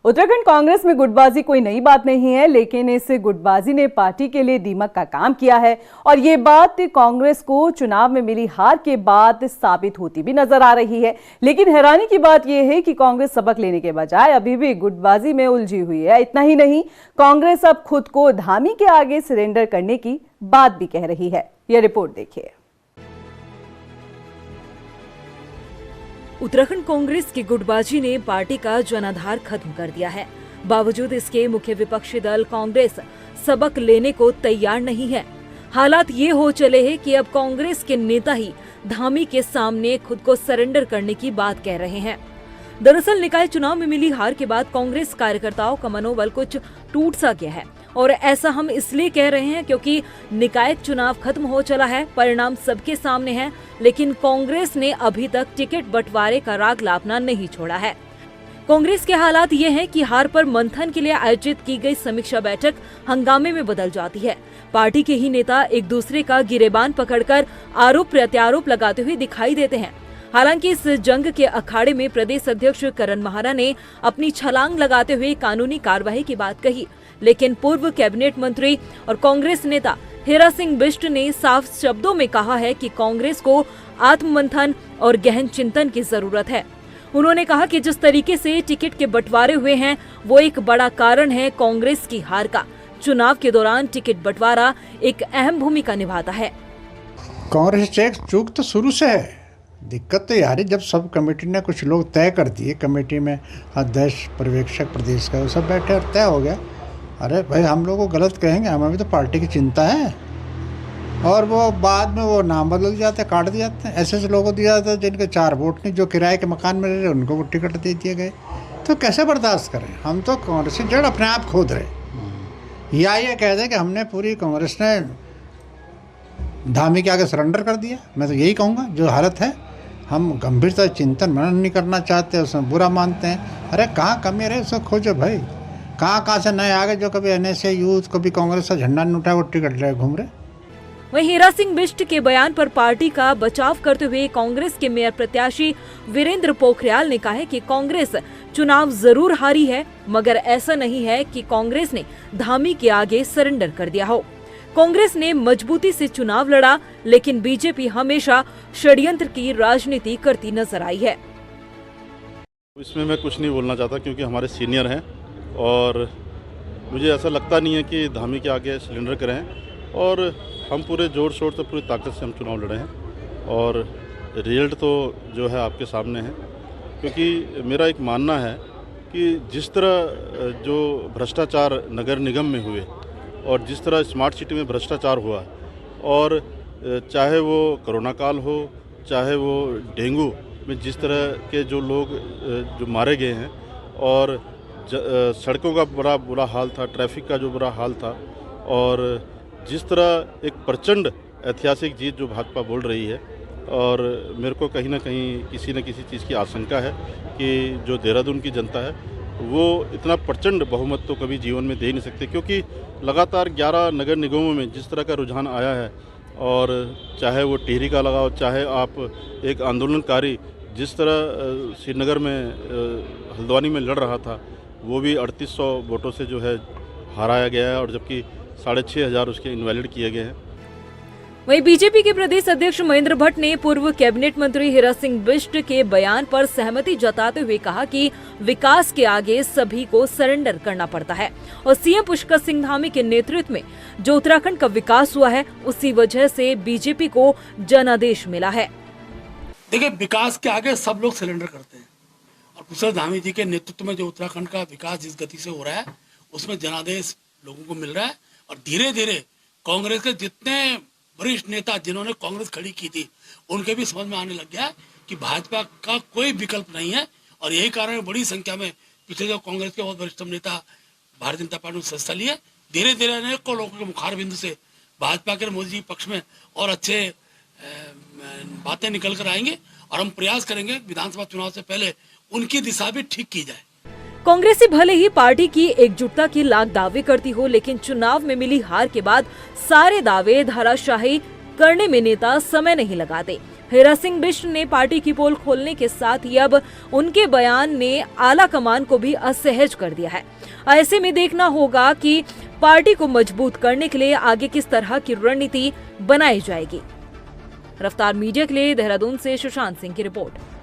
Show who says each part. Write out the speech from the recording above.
Speaker 1: उत्तराखंड कांग्रेस में गुटबाजी कोई नई बात नहीं है, लेकिन इस गुटबाजी ने पार्टी के लिए दीमक का काम किया है और ये बात कांग्रेस को चुनाव में मिली हार के बाद साबित होती भी नजर आ रही है। लेकिन हैरानी की बात यह है कि कांग्रेस सबक लेने के बजाय अभी भी गुटबाजी में उलझी हुई है। इतना ही नहीं, कांग्रेस अब खुद को धामी के आगे सरेंडर करने की बात भी कह रही है। यह रिपोर्ट देखिए।
Speaker 2: उत्तराखंड कांग्रेस की गुटबाजी ने पार्टी का जनाधार खत्म कर दिया है। बावजूद इसके मुख्य विपक्षी दल कांग्रेस सबक लेने को तैयार नहीं है। हालात ये हो चले हैं कि अब कांग्रेस के नेता ही धामी के सामने खुद को सरेंडर करने की बात कह रहे हैं। दरअसल निकाय चुनाव में मिली हार के बाद कांग्रेस कार्यकर्ताओं का मनोबल कुछ टूट सा गया है और ऐसा हम इसलिए कह रहे हैं क्योंकि निकाय चुनाव खत्म हो चला है, परिणाम सबके सामने है, लेकिन कांग्रेस ने अभी तक टिकट बंटवारे का राग लापना नहीं छोड़ा है। कांग्रेस के हालात ये हैं कि हार पर मंथन के लिए आयोजित की गई समीक्षा बैठक हंगामे में बदल जाती है। पार्टी के ही नेता एक दूसरे का गिरेबान पकड़कर आरोप प्रत्यारोप लगाते हुए दिखाई देते हैं। हालांकि इस जंग के अखाड़े में प्रदेश अध्यक्ष करण महारा ने अपनी छलांग लगाते हुए कानूनी कार्रवाई की बात कही, लेकिन पूर्व कैबिनेट मंत्री और कांग्रेस नेता हीरा सिंह बिष्ट ने साफ शब्दों में कहा है कि कांग्रेस को आत्ममंथन और गहन चिंतन की जरूरत है। उन्होंने कहा कि जिस तरीके से टिकट के बंटवारे हुए हैं वो एक बड़ा कारण है कांग्रेस की हार का। चुनाव के दौरान टिकट बंटवारा एक अहम भूमिका निभाता है।
Speaker 3: कांग्रेस चूक तो शुरू से है। दिक्कत तो यार जब सब कमेटी ने कुछ लोग तय कर दिए, कमेटी में अध्यक्ष पर्यवेक्षक प्रदेश का वो सब बैठे और तय हो गया। अरे भाई हम लोग को गलत कहेंगे, हमें भी तो पार्टी की चिंता है। और वो बाद में वो नाम बदल जाते, काट दिए जाते हैं। ऐसे लोगों को दिया जाता है जिनके 4 वोट नहीं, जो किराए के मकान में रह रहे उनको वो टिकट दे दिए गए। तो कैसे बर्दाश्त करें? हम तो कांग्रेस की जड़ अपने आप खोद रहे। या ये कह दें कि हमने पूरी कांग्रेस ने धामी के आगे सरेंडर कर दिया। मैं तो यही कहूँगा, जो हालत है हम गंभीरता चिंतन मनन नहीं करना चाहते, उसमें बुरा मानते हैं। अरे कहाँ कमी रहे उसको खोजो भाई। कहाँ से नए आ गए जो कभी एनएसए यूथ, कभी कांग्रेस का झंडा नहीं उठाया, वो टिकट ले घूम रहे।
Speaker 2: वहीं हीरा सिंह बिष्ट के बयान पर पार्टी का बचाव करते हुए कांग्रेस के मेयर प्रत्याशी वीरेंद्र पोखरियाल ने कहा है कि कांग्रेस चुनाव जरूर हारी है, मगर ऐसा नहीं है कि कांग्रेस ने धामी के आगे सरेंडर कर दिया हो। कांग्रेस ने मजबूती से चुनाव लड़ा, लेकिन बीजेपी हमेशा षड्यंत्र की राजनीति करती नजर आई है।
Speaker 4: इसमें मैं कुछ नहीं बोलना चाहता क्योंकि हमारे सीनियर हैं और मुझे ऐसा लगता नहीं है कि धामी के आगे सरेंडर करें। और हम पूरे जोर शोर से, पूरी ताकत से हम चुनाव लड़े हैं और रिजल्ट तो जो है आपके सामने है। क्योंकि मेरा एक मानना है कि जिस तरह जो भ्रष्टाचार नगर निगम में हुए और जिस तरह स्मार्ट सिटी में भ्रष्टाचार हुआ, और चाहे वो कोरोना काल हो, चाहे वो डेंगू में जिस तरह के जो लोग जो मारे गए हैं, और सड़कों का बड़ा बुरा हाल था, ट्रैफिक का जो बुरा हाल था, और जिस तरह एक प्रचंड ऐतिहासिक जीत जो भाजपा बोल रही है, और मेरे को कहीं ना कहीं किसी न किसी चीज़ की आशंका है कि जो देहरादून की जनता है वो इतना प्रचंड बहुमत तो कभी जीवन में दे नहीं सकते। क्योंकि लगातार 11 नगर निगमों में जिस तरह का रुझान आया है, और चाहे वो टिहरी का लगाओ, चाहे आप एक आंदोलनकारी जिस तरह श्रीनगर में हल्द्वानी में लड़ रहा था, वो भी 3800 वोटों से जो है हराया गया है, और जबकि 6500 उसके इनवैलिड किए गए हैं।
Speaker 2: वहीं बीजेपी के प्रदेश अध्यक्ष महेंद्र भट्ट ने पूर्व कैबिनेट मंत्री हीरा सिंह बिष्ट के बयान पर सहमति जताते हुए कहा कि विकास के आगे सभी को सरेंडर करना पड़ता है और सीएम पुष्कर सिंह धामी के नेतृत्व में जो उत्तराखंड का विकास हुआ है, उसी वजह से बीजेपी को जनादेश मिला है।
Speaker 5: देखिए, विकास के आगे सब लोग सरेंडर करते हैं और पुष्कर धामी जी के नेतृत्व में जो उत्तराखंड का विकास जिस गति से हो रहा है उसमें जनादेश लोगों को मिल रहा है। और धीरे धीरे कांग्रेस के जितने वरिष्ठ नेता जिन्होंने कांग्रेस खड़ी की थी उनके भी समझ में आने लग गया है कि भाजपा का कोई विकल्प नहीं है। और यही कारण है बड़ी संख्या में पिछले जो कांग्रेस के बहुत वरिष्ठ नेता भारतीय जनता पार्टी में सदस्यता लिए। धीरे धीरे अनेकों लोगों के मुखार बिंदु से भाजपा के मोदी जी पक्ष में और अच्छे बातें निकल कर आएंगे और हम प्रयास करेंगे विधानसभा चुनाव से पहले उनकी दिशा भी ठीक की जाए।
Speaker 2: कांग्रेस भले ही पार्टी की एकजुटता की लाख दावे करती हो, लेकिन चुनाव में मिली हार के बाद सारे दावे धराशायी करने में नेता समय नहीं लगाते। हीरा सिंह बिष्ट ने पार्टी की पोल खोलने के साथ ही अब उनके बयान ने आला कमान को भी असहज कर दिया है। ऐसे में देखना होगा कि पार्टी को मजबूत करने के लिए आगे किस तरह की रणनीति बनाई जाएगी। रफ्तार मीडिया के लिए देहरादून से सुशांत सिंह की रिपोर्ट।